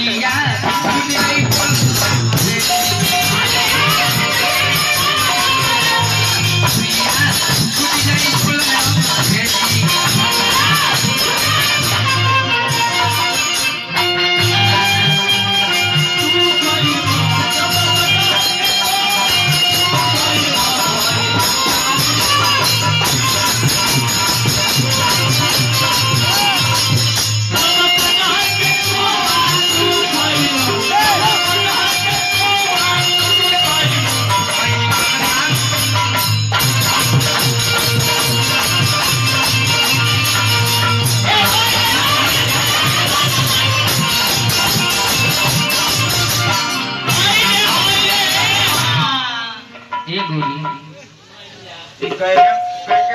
पिया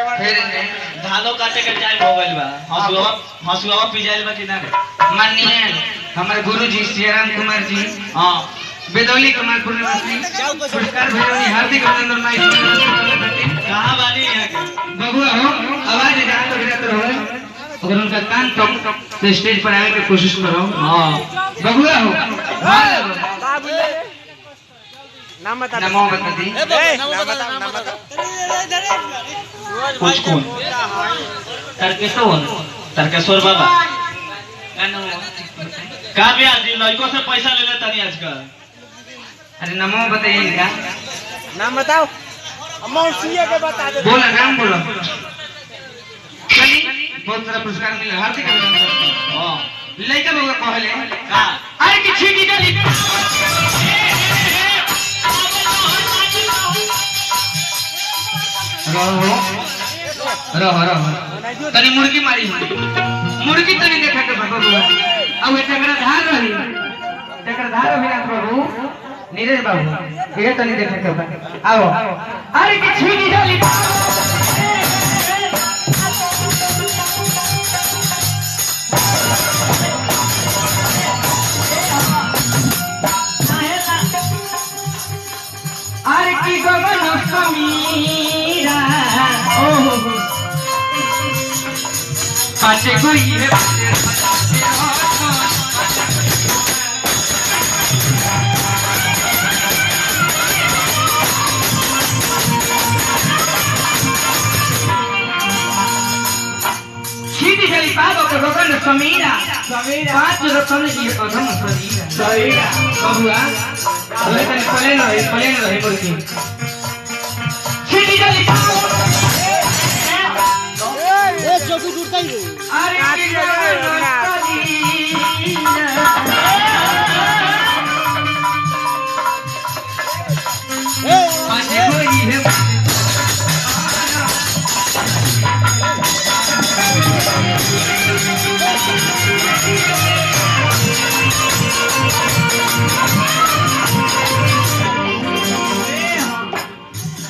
धानो काटे के टाइम हो गइल बा। हसुआ पिजाइल बा कि ना रे? माननीय हमारे गुरुजी श्रीराम कुमार जी हां बेदौली कमालपुर निवासी पुरस्कार भेजनी हार्दिक अभिनंदन माई कहां बानी यहां के बबुआ हो आवाज जहां तक रहत रहो अगर उनका कान तक तो स्टेज पर आने की कोशिश करो। हां बबुआ हो नाम बता नमो बता कुछ कौन तारकेश्वर बाबा का भी आज लड़कों से पैसा ले लेता नहीं आजकल। अरे नमो बताइए इनका नाम बताओ अमाउंट सीए के बता दे बोला नाम बोलो चली बहुत सारा पुरस्कार मिले हार्दिक अभिनंदन। हां लइका बबुआ कहले का अरे की छीटी डाली रहो तनी मुर्गी मारी मुर्गी तनी देखा के बाबू अब एकरा धार रही एकरा धार भी ना बाबू नीरज बाबू ये तनी देखा के आओ अरे की छीनी डाली अरे की गगन समीरा पाचे कोई है सीधी चली पागो को गगन समीरा पांच रतन की प्रथम शरीरा बबुआ अरे तने प्लेन रहे बोलती सीधी चली पागो ए चौकी टूटता ही अरे की गगन ए पाचे कोई है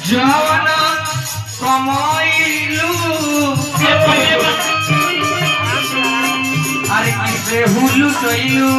जवाना कमाइलू अरे किसे हुलू कइलू